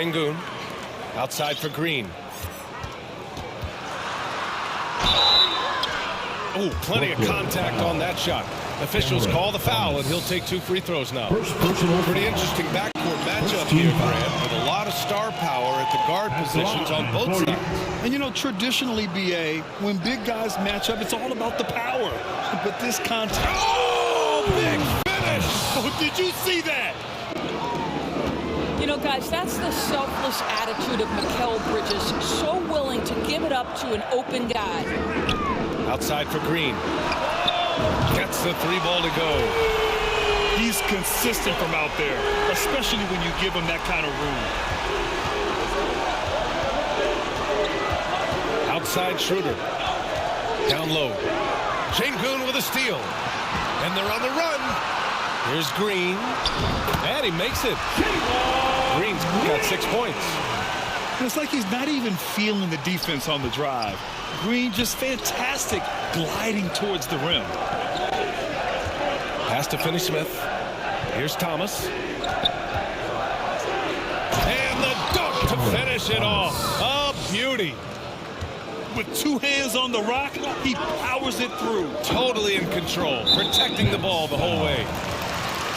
Şengün. Outside for Green. Oh, plenty of contact on that shot. Officials call the foul, and he'll take 2 free throws now. Pretty interesting backcourt matchup here, Grant, with a lot of star power at the guard positions on both sides. And, you know, traditionally, B.A., when big guys match up, it's all about the power. But this contact... Oh, big finish! Oh, did you see that? You know, guys, that's the selfless attitude of Mikal Bridges. So willing to give it up to an open guy. Outside for Green. Gets the 3 ball to go. He's consistent from out there, especially when you give him that kind of room. Outside Schroeder. Down low. Şengün with a steal. And they're on the run. Here's Green. And he makes it. Green's got 6 points. It's like he's not even feeling the defense on the drive. Green just fantastic gliding towards the rim. Pass to Finney-Smith. Here's Thomas. And the dunk to finish it off. A beauty. With 2 hands on the rock, he powers it through. Totally in control, protecting the ball the whole way.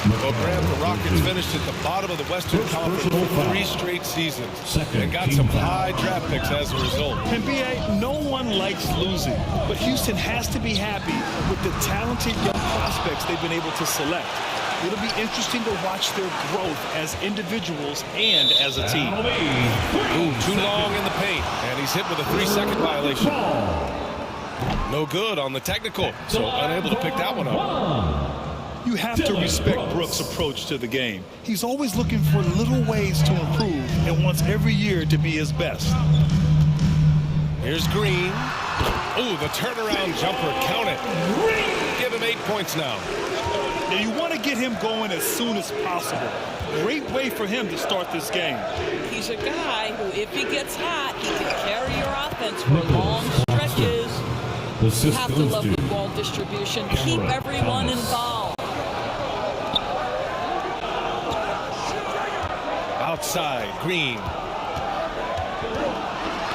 Well, Grant, the Rockets finished at the bottom of the Western Conference for 3 straight seasons and got some high draft picks as a result. And B.A., no one likes losing, but Houston has to be happy with the talented young prospects they've been able to select. It'll be interesting to watch their growth as individuals and as a team. Ooh, too long in the paint, and he's hit with a 3-second violation. No good on the technical, so unable to pick that one up. You have to respect Brooks' approach to the game. He's always looking for little ways to improve and wants every year to be his best. Here's Green. Ooh, the turnaround jumper, count it. Give him 8 points now. Now you want to get him going as soon as possible. Great way for him to start this game. He's a guy who, if he gets hot, he can carry your offense for long stretches. You have to love the ball distribution. Keep everyone involved. Outside, Green.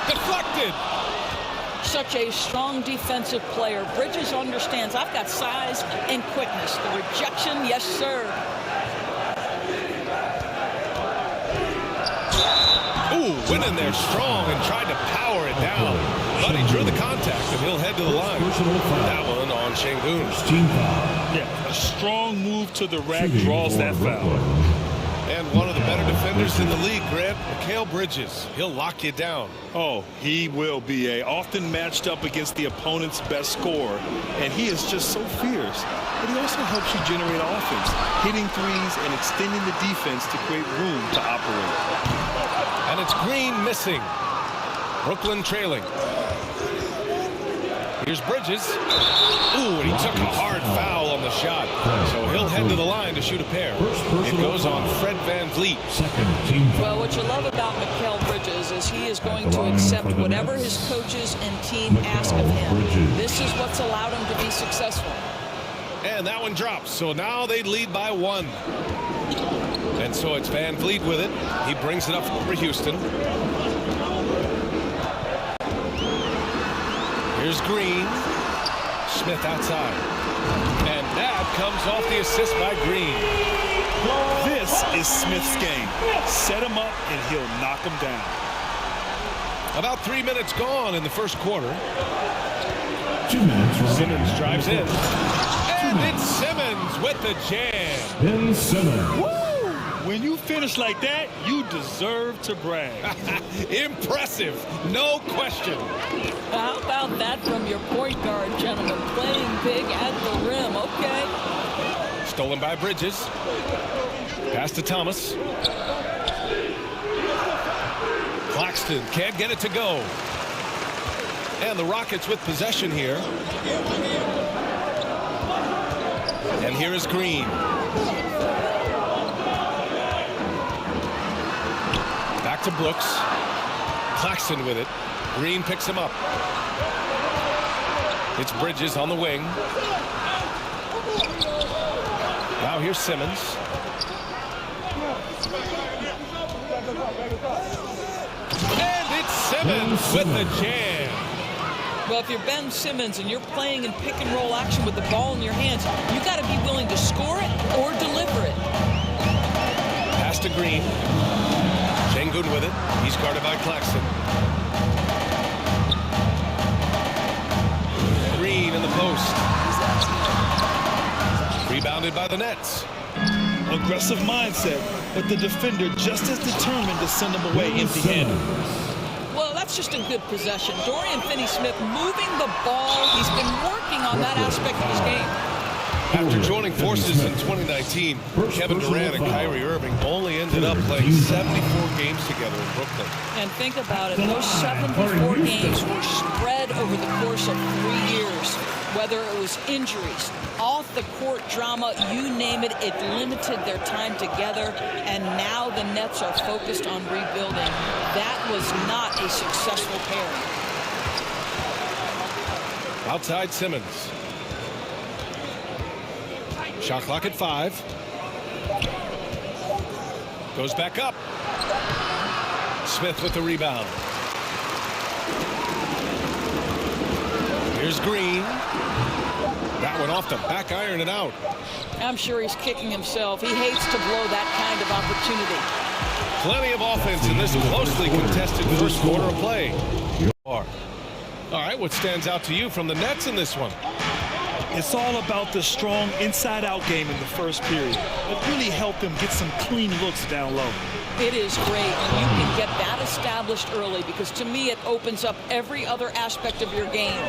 Deflected. Such a strong defensive player. Bridges understands I've got size and quickness. The rejection, yes, sir. Ooh, went in there strong and tried to power it down. But he drew the contact, and he'll head to the line. That one on Şengün. Yeah, a strong move to the rack draws that foul. And one of the better defenders in the league, Grant, Mikal Bridges. He'll lock you down. Oh, he will be often matched up against the opponent's best scorer. And he is just so fierce. But he also helps you generate offense, hitting threes and extending the defense to create room to operate. And it's Green missing. Brooklyn trailing. Here's Bridges. Ooh, and he took a hard foul on the shot. So he'll head to the line to shoot a pair. It goes on Fred VanVleet. Well, what you love about Mikal Bridges is he is going to accept whatever his coaches and team ask of him. This is what's allowed him to be successful. And that one drops. So now they lead by 1. And so it's VanVleet with it. He brings it up for Houston. Here's Green. Smith outside. And that comes off the assist by Green. This is Smith's game. Set him up and he'll knock him down. About 3 minutes gone in the first quarter. 2 minutes. Simmons drives in. And it's Simmons with the jam. Ben Simmons. Woo! When you finish like that, you deserve to brag. Impressive, no question. How about that from your point guard, gentlemen? Playing big at the rim, okay? Stolen by Bridges. Pass to Thomas. Claxton can't get it to go. And the Rockets with possession here. And here is Green. Back to Brooks. Claxton with it. Green picks him up. It's Bridges on the wing. Now here's Simmons. And it's Simmons with the jam. Well, if you're Ben Simmons and you're playing in pick and roll action with the ball in your hands, you got to be willing to score it or deliver it. Pass to Green. Sengun with it. He's guarded by Claxton. Green in the post. Rebounded by the Nets. Aggressive mindset, but the defender just as determined to send him away empty-handed. Well, that's just a good possession. Dorian Finney-Smith moving the ball. He's been working on that aspect of his game. After joining forces in 2019, Kevin Durant and Kyrie Irving only ended up playing 74 games together in Brooklyn. And think about it, those 74 games were spread over the course of 3 years. Whether it was injuries, off-the-court drama, you name it, it limited their time together. And now the Nets are focused on rebuilding. That was not a successful pairing. Outside Simmons. Shot clock at 5. Goes back up. Smith with the rebound. Here's Green. That one off the back iron and out. I'm sure he's kicking himself. He hates to blow that kind of opportunity. Plenty of offense in this closely contested first quarter of play. All right, what stands out to you from the Nets in this one? It's all about the strong inside-out game in the first period. It really helped them get some clean looks down low. It is great when you can get that established early, because to me it opens up every other aspect of your game.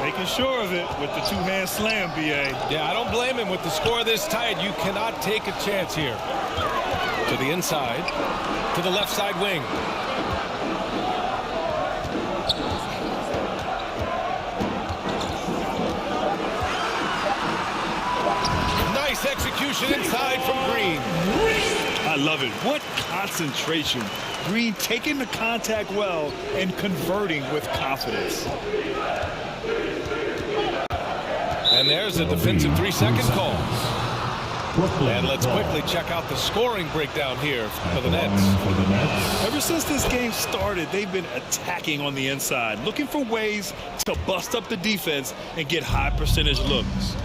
Making sure of it with the two-hand slam, B.A. Yeah, I don't blame him. With the score this tight, you cannot take a chance here. To the inside, to the left side wing. Nice execution inside from Green. I love it. What concentration. Green taking the contact well and converting with confidence. And there's a defensive 3-second call. And let's quickly check out the scoring breakdown here for the Nets. Ever since this game started, they've been attacking on the inside, looking for ways to bust up the defense and get high percentage looks.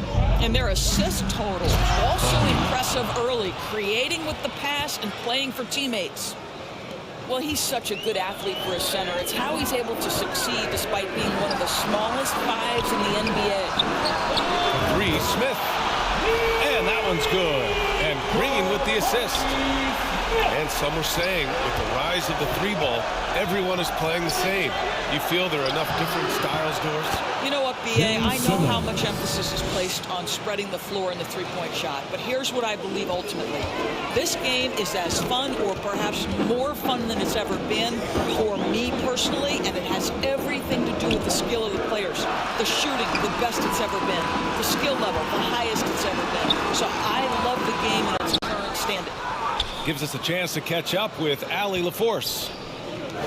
And their assist total, also impressive early, creating with the pass and playing for teammates. Well, he's such a good athlete for a center. It's how he's able to succeed despite being one of the smallest fives in the NBA. 3, Smith. And that one's good. And Green with the assist. And some are saying with the rise of the 3-ball, everyone is playing the same. You feel there are enough different styles, Doris? You know what, B.A.? I know how much emphasis is placed on spreading the floor in the three-point shot, but here's what I believe ultimately. This game is as fun, or perhaps more fun than it's ever been for me personally, and it has everything to do with the skill of the players. The shooting, the best it's ever been. The skill level, the highest it's ever been. So I love the game in its current standing. Gives us a chance to catch up with Allie LaForce.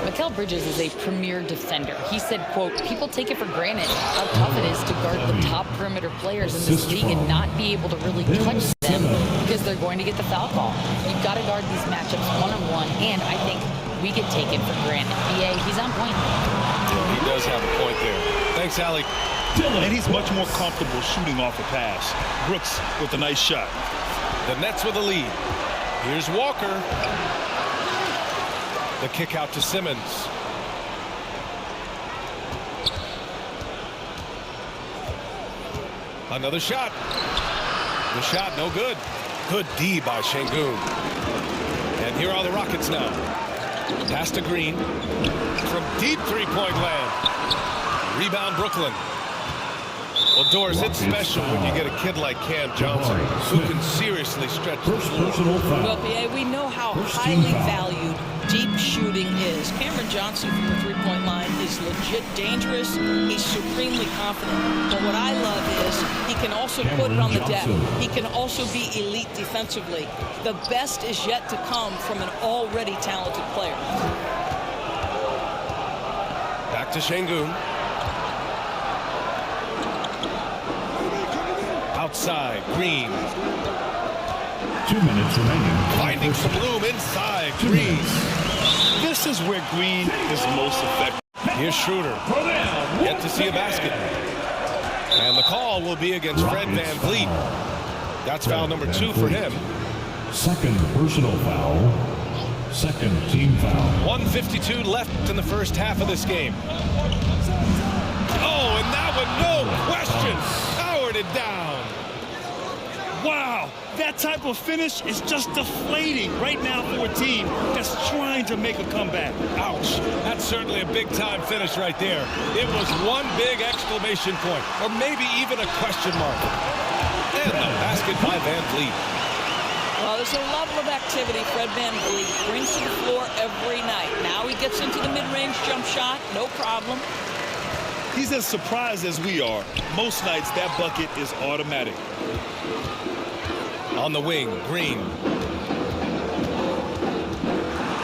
Mikal Bridges is a premier defender. He said, quote, people take it for granted how tough it is to guard the top perimeter players in this league and not be able to really touch them because they're going to get the foul call. You've got to guard these matchups one-on-one, and I think we get taken for granted. BA, he's on point. Yeah, he does have a point there. Thanks, Allie. And he's much more comfortable shooting off a pass. Brooks with a nice shot. The Nets with a lead. Here's Walker. The kick out to Simmons. Another shot. The shot, no good. Good D by Sengun. And here are the Rockets now. Pass to Green. From deep three-point land. Rebound Brooklyn. Well, Doris, it's special when you get a kid like Cam Johnson who can seriously stretch the floor. Well, BA, we know how highly valued deep shooting is. Cameron Johnson from the three-point line is legit dangerous. He's supremely confident. But what I love is he can also put it on the deck. He can also be elite defensively. The best is yet to come from an already talented player. Back to Sengun. Outside, Green. 2 minutes remaining. Finding some room inside. Green. This is where Green is most effective. Here's Schroeder. Yet to see a basket. And the call will be against Fred Van Vliet. That's foul number 2 for him. Second personal foul. Second team foul. 1:52 left in the first half of this game. Oh, and that one, no question, powered it down. Wow, that type of finish is just deflating right now for a team that's trying to make a comeback. Ouch, that's certainly a big-time finish right there. It was one big exclamation point, or maybe even a question mark. And the basket by Van Vliet. Well, there's a level of activity Fred Van Vliet brings to the floor every night. Now he gets into the mid-range jump shot, no problem. He's as surprised as we are. Most nights, that bucket is automatic. On the wing, Green.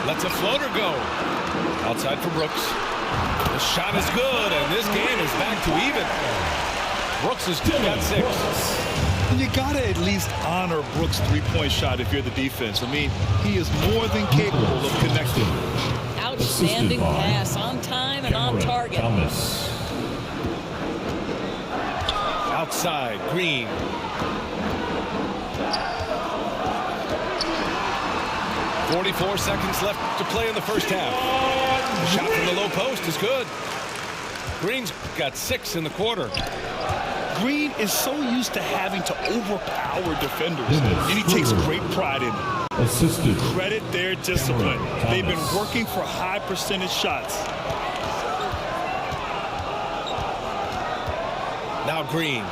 Lets a floater go. Outside for Brooks. The shot is good, and this game is back to even. Brooks has got 6. You gotta at least honor Brooks' three-point shot if you're the defense. I mean, he is more than capable of connecting. Outstanding pass, on time and on target. Thomas. Outside, Green. .44 seconds left to play in the first half. The shot from the low post is good. Green's got 6 in the quarter. Green is so used to having to overpower defenders, and he takes great pride in it. Assisted. Credit their discipline. They've been working for high percentage shots. Now Green.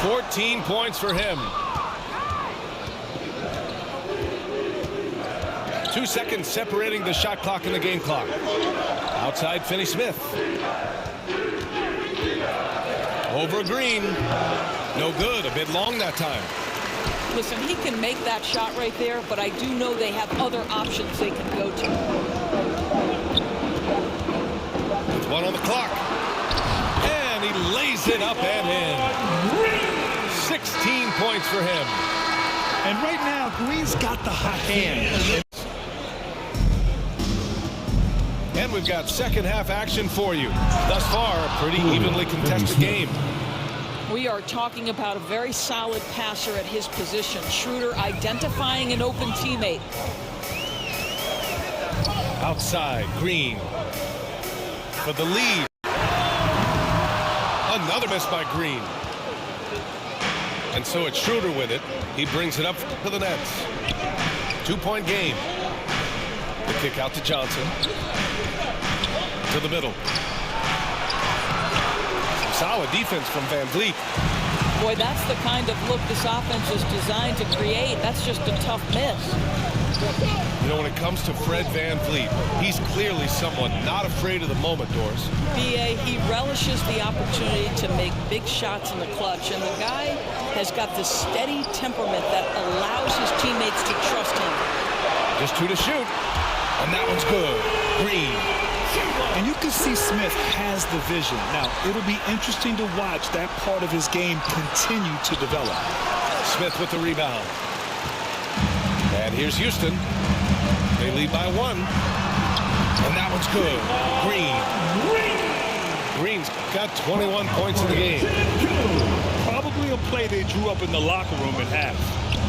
14 points for him. 2 seconds separating the shot clock and the game clock. Outside, Finney-Smith. Over Green. No good. A bit long that time. Listen, he can make that shot right there, but I do know they have other options they can go to. With 1 on the clock. And he lays it up and in. 16 points for him. And right now, Green's got the hot hand. And we've got second half action for you. Thus far, a pretty evenly contested game. We are talking about a very solid passer at his position. Schroeder identifying an open teammate. Outside, Green for the lead. Another miss by Green. And so it's Schroeder with it. He brings it up to the Nets. 2-point game. The kick out to Johnson. To the middle. Some solid defense from Van Vliet. Boy, that's the kind of look this offense is designed to create. That's just a tough miss. You know, when it comes to Fred Van Vliet, he's clearly someone not afraid of the moment, Doris. B.A., he relishes the opportunity to make big shots in the clutch, and the guy has got this steady temperament that allows his teammates to trust him. Just 2 to shoot, and that one's good. Green. And you can see Smith has the vision. Now, it'll be interesting to watch that part of his game continue to develop. Smith with the rebound. And here's Houston. They lead by 1. And that one's good. Green. Green's got 21 points in the game. Probably a play they drew up in the locker room at half.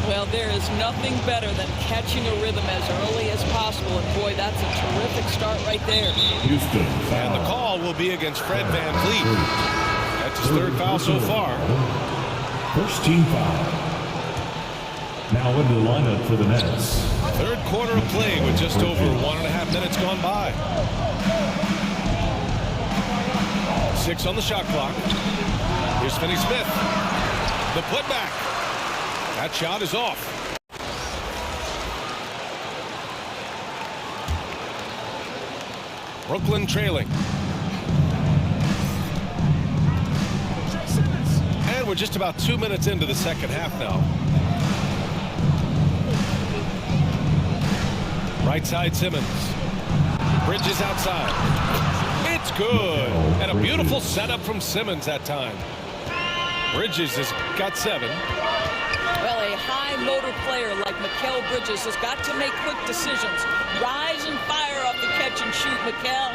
Well, there is nothing better than catching a rhythm as early as possible. And, boy, that's a terrific start right there. Houston. And the call will be against Fred Van Vliet. That's his 3rd foul so far. First team foul. Now into the lineup for the Nets. 3rd quarter of play with just over 1.5 minutes gone by. 6 on the shot clock. Here's Finney-Smith. The putback. That shot is off. Brooklyn trailing. And we're just about 2 minutes into the second half now. Right side, Simmons. Bridges outside. It's good. And a beautiful setup from Simmons that time. Bridges has got 7. Well, a a high motor player like Mikal Bridges has got to make quick decisions. Rise and fire off the catch and shoot, Mikal.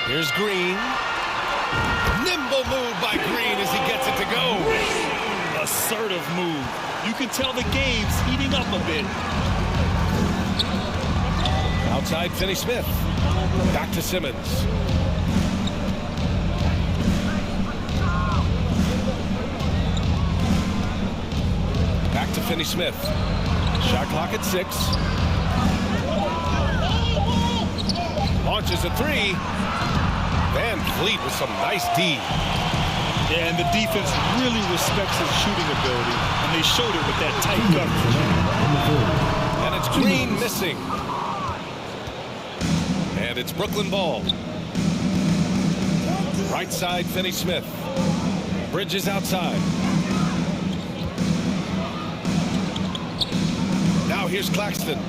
Here's Green. Nimble move by Green as he gets it to go. Assertive move. You can tell the game's heating up a bit. Outside Finney-Smith. Back to Simmons. Back to Finney-Smith. Shot clock at 6. Launches a 3. Van Vliet with some nice D. Yeah, and the defense really respects his shooting ability, and they showed it with that tight coverage. And it's Green missing. And it's Brooklyn ball. Right side, Finney-Smith. Bridges outside. Now here's Claxton.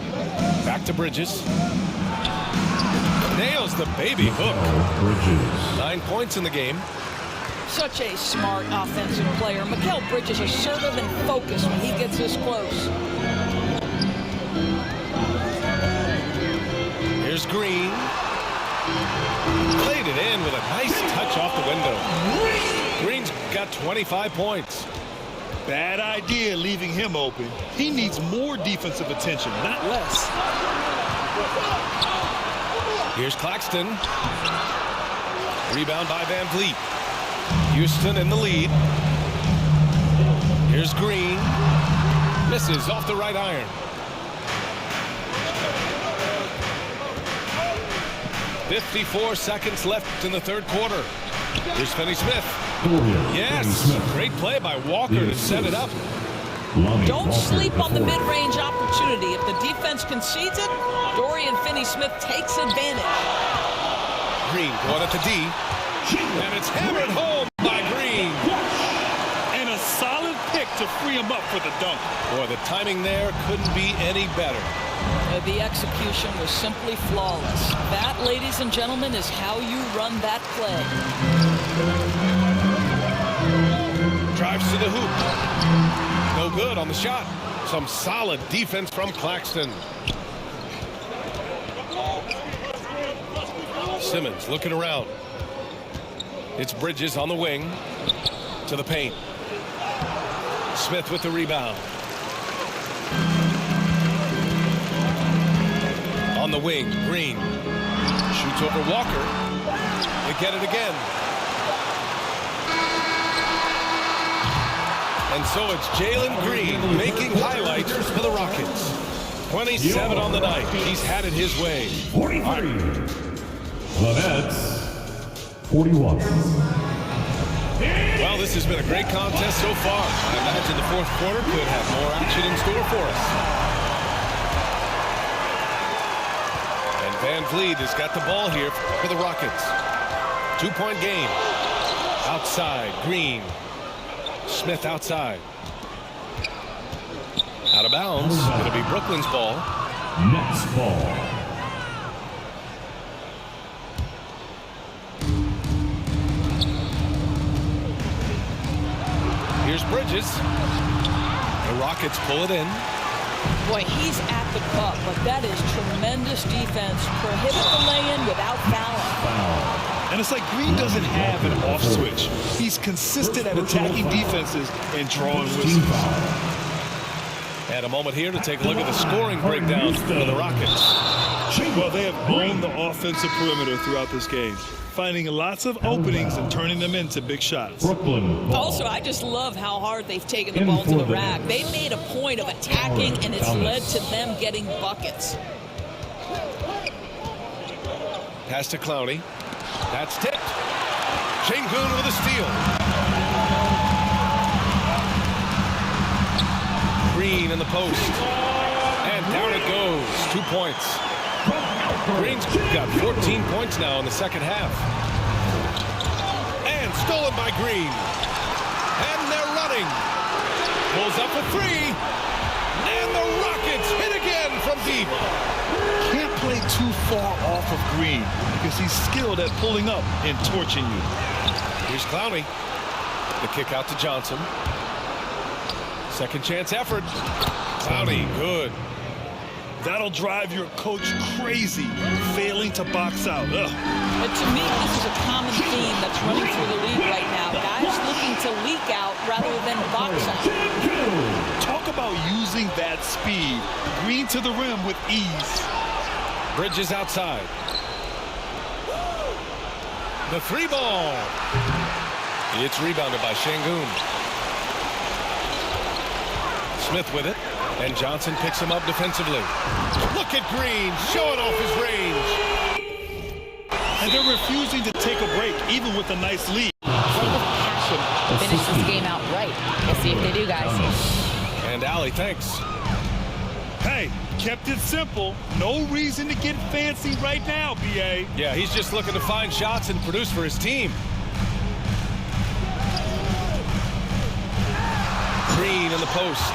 Back to Bridges. Nails the baby hook. 9 points in the game. Such a smart offensive player. Mikal Bridges assertive and focused when he gets this close. Here's Green. Played it in with a nice touch off the window. Green's got 25 points. Bad idea leaving him open. He needs more defensive attention, not less. Here's Claxton. Rebound by Van Vliet. Houston in the lead. Here's Green. Misses off the right iron. 54 seconds left in the third quarter. Here's Finney-Smith. Yes, great play by Walker to set it up. Don't sleep on the mid-range opportunity. If the defense concedes it, Dorian Finney-Smith takes advantage. Green going at the D. And it's hammered home by Green. And a solid pick to free him up for the dunk. Boy, the timing there couldn't be any better. The execution was simply flawless. That, ladies and gentlemen, is how you run that play. Drives to the hoop. No good on the shot. Some solid defense from Claxton. Simmons looking around. It's Bridges on the wing. To the paint. Smith with the rebound. On the wing, Green. Shoots over Walker. They get it again. And so it's Jalen Green making highlights for the Rockets. 27 on the night. He's had it his way. 43. The Nets, 41. Well, this has been a great contest so far. I imagine the fourth quarter could have more action in store for us. And Van Vliet has got the ball here for the Rockets. 2-point game. Outside, Green. Smith outside. Out of bounds. It'll be Brooklyn's ball. Nets ball. Here's Bridges. The Rockets pull it in. Boy, he's at the cup, but that is tremendous defense. Prohibit the lay-in without fouling. And it's like Green doesn't have an off switch. He's consistent at attacking defenses and drawing whistles. And a moment here to take a look at the scoring breakdown for the Rockets. Well, they have owned the offensive perimeter throughout this game, finding lots of openings and turning them into big shots. Brooklyn ball. Also, I just love how hard they've taken the ball to the rack. They made a point of attacking, and it's led to them getting buckets. Pass to Clowney. That's tipped. Sengun with a steal. Green in the post. And down it goes. 2 points. Green's got 14 points now in the second half. And stolen by Green. And they're running. Pulls up a 3. And the Rockets hit again from deep. Can't play too far off of Green because he's skilled at pulling up and torching you. Here's Clowney. The kick out to Johnson. Second chance effort. Cloudy, good. That'll drive your coach crazy, failing to box out. Ugh. And to me, this is a common theme that's running through the league right now. Guys looking to leak out rather than box out. Talk about using that speed. Green to the rim with ease. Bridges outside. The three ball. It's rebounded by Şengün. Smith with it. And Johnson picks him up defensively. Look at Green showing off his range. And they're refusing to take a break, even with a nice lead. Play with passion. Finish this game out right. Let's see if they do, guys. And Allie, thanks. Hey, kept it simple. No reason to get fancy right now, B.A. Yeah, he's just looking to find shots and produce for his team. Green in the post.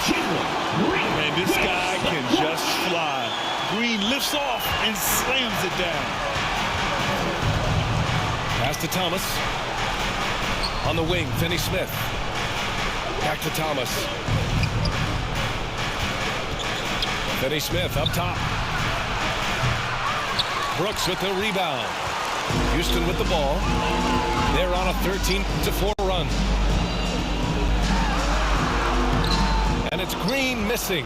And this guy can just fly. Green lifts off and slams it down. Pass to Thomas. On the wing, Finney Smith. Back to Thomas. Finney Smith up top. Brooks with the rebound. Houston with the ball. They're on a 13-4 run. And it's Green missing.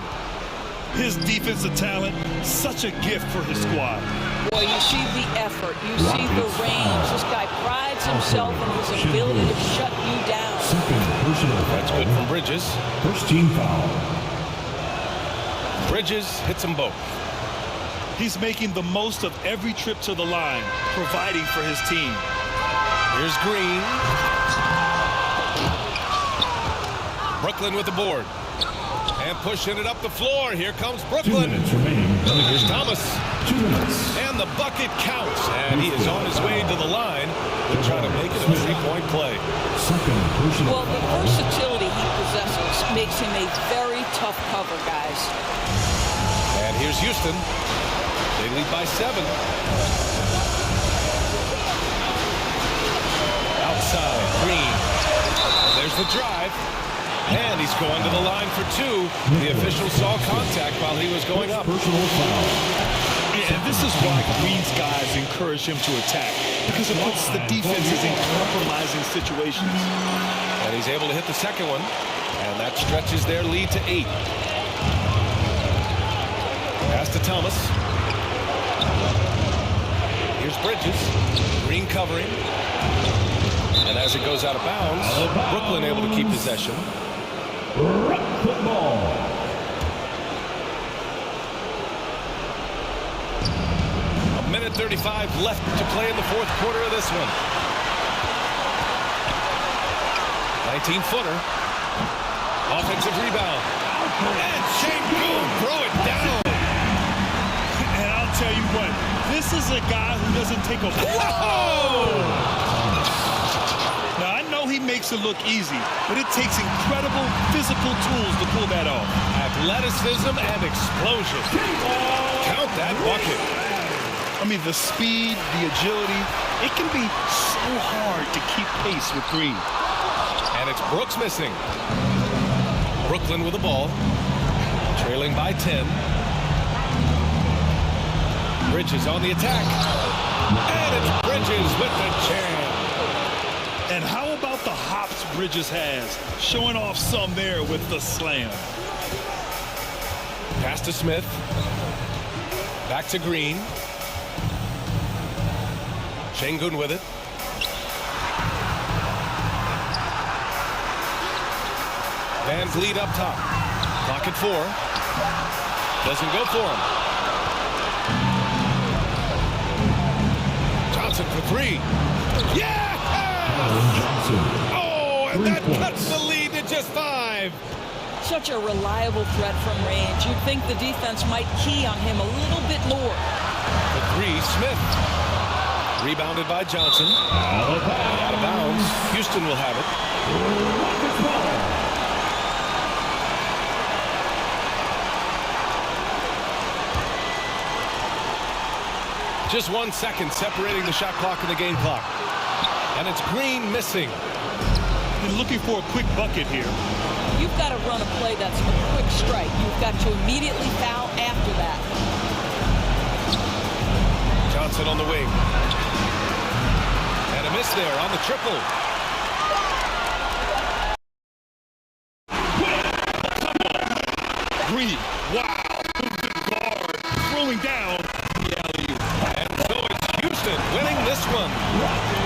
His defensive talent, such a gift for his squad. Boy, you see the effort. You see the range. This guy prides himself on his ability to shut you down. That's good from Bridges. First team foul. Bridges hits them both. He's making the most of every trip to the line, providing for his team. Here's Green. Brooklyn with the board. And pushing it up the floor. Here comes 2 Brooklyn. minutes remaining. Here's Thomas. 2 minutes. And the bucket counts. And he is on his way to the line. They're trying to make it a three-point play. Second personal Well, the foul. versatility he possesses makes him a very tough cover, guys. And here's Houston. They lead by 7. Outside, Green. There's the drive. And he's going to the line for 2. The official saw contact while he was going up. Personal foul. And this is why Green's guys encourage him to attack, because it puts the defenses in compromising situations. And he's able to hit the second one. And that stretches their lead to 8. Pass to Thomas. Here's Bridges. Green covering. And as it goes out of bounds, Brooklyn able to keep possession. Brooklyn ball. A minute 35 left to play in the fourth quarter of this one. 19-footer. Offensive rebound. And Şengün throw it down. And I'll tell you what, this is a guy who doesn't take a Whoa! Now, I know he makes it look easy, but it takes incredible physical tools to pull that off. Athleticism and explosion. Count that bucket. I mean, the speed, the agility, it can be so hard to keep pace with Green. And it's Brooks missing. Brooklyn with the ball. Trailing by 10. Bridges on the attack. And it's Bridges with the jam. And how about the hops Bridges has? Showing off some there with the slam. Pass to Smith. Back to Green. Şengün with it. Van Vliet up top. Clock at 4. Doesn't go for him. Johnson for 3. Yeah! Johnson. Oh, and 3 that points. cuts the lead to just 5. Such a reliable threat from range. You'd think the defense might key on him a little bit more. For 3, Smith. Rebounded by Johnson. Out of bounds. Houston will have it. Just 1 second separating the shot clock and the game clock. And it's Green missing. He's looking for a quick bucket here. you've got to run a play that's a quick strike. You've got to immediately foul after that. Johnson on the wing. And a miss there on the triple. Green, wow, the guard, throwing down the alley-oop. And so it's Houston winning this one.